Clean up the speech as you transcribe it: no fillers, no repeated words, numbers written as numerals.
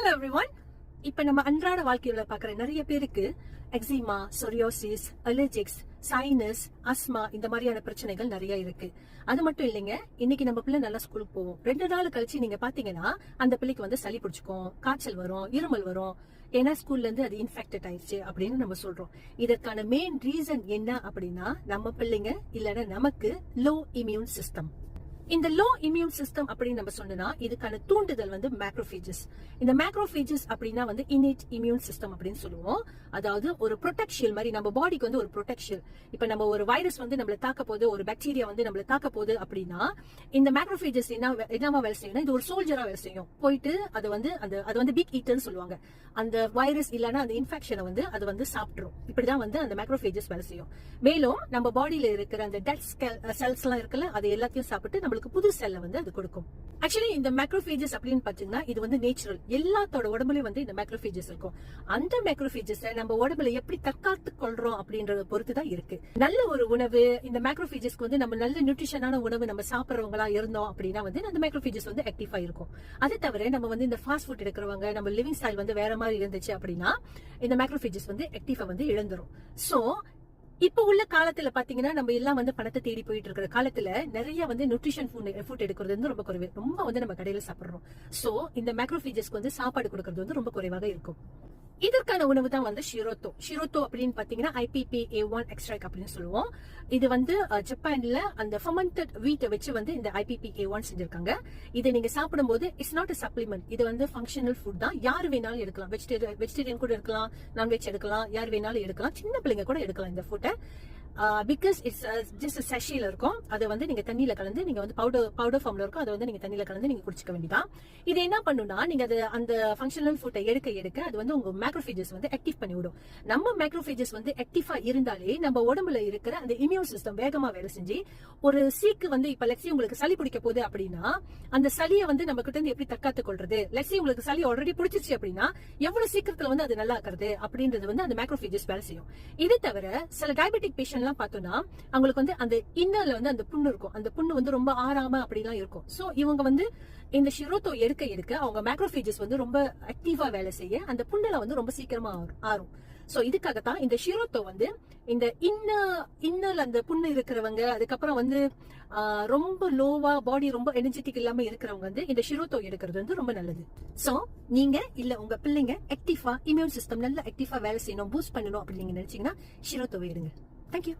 Hello everyone. இப்ப நம்ம அன்றாட வாழ்க்கையில பாக்குற நிறைய பேருக்கு எக்ஸிமா, சொரியோசிஸ், அலர்ஜிக்ஸ், சைனஸ், அஸ்மா இந்த மாதிரியான பிரச்சனைகள் நிறைய இருக்கு. அது மட்டும் இல்லைங்க, இன்னைக்கு நம்ம பிள்ளை நல்லா ஸ்கூலுக்கு போவோம். 2 நாள் கழிச்சு நீங்க பாத்தீங்கன்னா அந்த பிள்ளைக்கு வந்து சளி பிடிச்சுக்கும், காய்ச்சல் வரும், இருமல் வரும். ஏன்னா ஸ்கூல்ல இருந்து அது இன்ஃபெக்டட் ஆயிடுச்சு அப்படின்னு நம்ம சொல்றோம். இதற்கான மெயின் ரீசன் என்ன அப்படின்னா, நம்ம பிள்ளைங்க இல்லைன்னா நமக்கு லோ இம்யூன் சிஸ்டம். இந்த லோ இம்யூன் சிஸ்டம் அப்படின்னு நம்ம சொன்னா இதுக்கான தூண்டுதல் வந்து மேக்ரோபேஜஸ். இந்த மேக்ரோபேஜஸ் அப்படின்னா வந்து இன்னேட் இம்யூன் சிஸ்டம் அப்படின்னு சொல்லுவோம். அதாவது ஒரு ப்ரொடெக்ஷன் மாதிரி நம்ம பாடிக்கு வந்து ஒரு ப்ரொடெக்ஷன். இப்ப நம்ம ஒரு வைரஸ் வந்து நம்மள தாக்க போகுது, ஒரு பாக்டீரியா வந்து நம்மள தாக்க போகுது அப்படின்னா இந்த மேக்ரோபேஜஸ் என்னவா வேலை செய்யணும், இது ஒரு சோல்ஜரா வேலை செய்யும். போயிட்டு அது வந்து பிக் ஈட்டர்னு சொல்லுவாங்க. அந்த வைரஸ் இல்லைன்னா அந்த இன்ஃபெக்ஷனை வந்து அது வந்து சாப்பிட்டுரும். இப்படிதான் வந்து அந்த மேக்ரோபேஜஸ் வேலை செய்யும். மேலும் நம்ம பாடியில இருக்கிற அந்த டெட் செல்ஸ் எல்லாம் இருக்குல்ல, அது எல்லாத்தையும் சாப்பிட்டு நம்மளுக்கு புது செல்ல வந்து அது கொடுக்கும். ஆக்சுவலி இந்த மேக்ரோபேஜஸ் அப்படின்னு பாத்தீங்கன்னா இது வந்து நேச்சுரல். எல்லாத்தோட உடம்புலயும் வந்து இந்த மேக்ரோபேஜஸ் இருக்கும். அந்த மேக்ரோபேஜஸ் நம்ம உடம்புல எப்படி தற்காத்து கொள்றோம் அப்படின்றத பொறுத்துதான் இருக்கு. நல்ல ஒரு உணவு, இந்த மேக்ரோபேஜஸ்க்கு வந்து நம்ம நல்ல நியூட்ரிஷனான உணவு நம்ம சாப்பிடுறவங்களா இருந்தோம் அப்படின்னா வந்து அந்த மேக்ரோபேஜஸ் வந்து ஆக்டிவா இருக்கும். அது தவிர நம்ம வந்து இந்த ஃபாஸ்ட் ஃபுட் எடுக்கிறவங்க, நம்ம லிவிங் ஸ்டைல் வந்து வேற மாதிரி இருந்துச்சு அப்படின்னா இந்த மேக்ரோபேஜஸ் வந்து ஆக்டிவா வந்து இழந்துரும். சோ இப்ப உள்ள காலத்துல பாத்தீங்கன்னா நம்ம எல்லாம் வந்து பணத்தை தேடி போயிட்டு இருக்கிற காலத்துல நிறைய வந்து நியூட்ரிஷன் ஃபுட் எடுக்கிறது வந்து ரொம்ப குறைவு. ரொம்ப வந்து நம்ம கடையில சாப்பிடுறோம். சோ இந்த மேக்ரோபேஜஸ்க்கு வந்து சாப்பாடு கொடுக்கறது வந்து ரொம்ப குறைவாக இருக்கும். இதற்கான உணவு தான் வந்து ஷிரோத்தோ அப்படின்னு பாத்தீங்கன்னா IPPA1 எக்ஸ்ட்ராக்ட் அப்படின்னு சொல்லுவோம். இது வந்து ஜப்பான்ல அந்த ஃபெர்மெண்டட் வீட்டை வச்சு வந்து இந்த IPPA1 செஞ்சிருக்காங்க. இதை நீங்க சாப்பிடும் போது இட்ஸ் நாட் அ சப்ளிமெண்ட். இது வந்து ஃபங்க்ஷனல் ஃபுட் தான். யார் வேணாலும் எடுக்கலாம். வெஜிடேரியன் கூட எடுக்கலாம், நான்வெஜ் எடுக்கலாம், யார் வேணாலும் எடுக்கலாம், சின்ன பிள்ளைங்க கூட எடுக்கலாம் இந்த ஃபுட்டை. பிகாஸ் இட்ஸ் ஜஸ்ட் சேஷில இருக்கும். அதை வந்து நீங்க தண்ணியில கலந்து, நீங்க வந்து பவுடர் ஃபார்ம்ல இருக்கும், அதை வந்து நீங்க தண்ணியில கலந்து நீங்க குடிச்சுக்க வேண்டியதான். இது என்ன பண்ணுனா, நீங்க அந்த ஃபங்க்ஷனல் ஃபுட்டை எடுக்க அது வந்து உங்க மேக்ரோபேஜஸ் வந்து ஆக்டிவ் பண்ணி விடும். நம்ம மேக்ரோபேஜஸ் வந்து ஆக்டிவா இருந்தாலே நம்ம உடம்புல இருக்கிற அந்த இம்யூன் சிஸ்டம் வேகமா வேலை செஞ்சு ஒரு சீக்கு வந்து இப்ப லெக்ஸி உங்களுக்கு சளி பிடிக்க போகுது அப்படின்னா அந்த சளியை வந்து நம்ம கிட்ட இருந்து எப்படி தற்காத்து கொள்றது, லெக்ஸி உங்களுக்கு சளி ஆல்ரெடி பிடிச்சிருச்சு அப்படின்னா எவ்வளவு சீக்கிரத்துல வந்து அது நல்லா இருக்கிறது அப்படின்றது வந்து அந்த மேக்ரோபேஜஸ் வேலை செய்யும். இது தவிர சில டயபெட்டிக் பேஷண்ட் எல்லாம் பார்த்தோம்னா அவங்களுக்கு வந்து அந்த இன்னர்ல வந்து அந்த புண்ணு இருக்கும். அந்த புண்ணு வந்து ரொம்ப ஆறாம அப்படிலாம் இருக்கும். சோ இவங்க வந்து இந்த ஷிரோத்தோ எடுக்க அவங்க மேக்ரோபேஜஸ் வந்து ரொம்ப ஆக்டிவா வேலை செய்ய அந்த புண்ணுல வந்து ரொம்ப சீக்கிரமா ஆறும். சோ இதுக்காகத்தான் இந்த ஷிரோத்தோ வந்து இந்த இன்னர்ல அந்த புண்ணு இருக்கிறவங்க, அதுக்கப்புறம் வந்து ரொம்ப லோவா பாடி ரொம்ப எனர்ஜெட்டிக் இல்லாம இருக்கிறவங்க வந்து இந்த ஷிரோத்தோ எடுக்கிறது வந்து ரொம்ப நல்லது. சோ நீங்க இல்ல உங்க பிள்ளைங்க ஆக்டிவா இம்யூன் சிஸ்டம் நல்ல ஆக்டிவா வேலை செய்யணும், பூஸ்ட் பண்ணணும் அப்படின்னு நீங்க நினைச்சீங்கன்னா ஷிரோத்தோ எடுங்க. Thank you.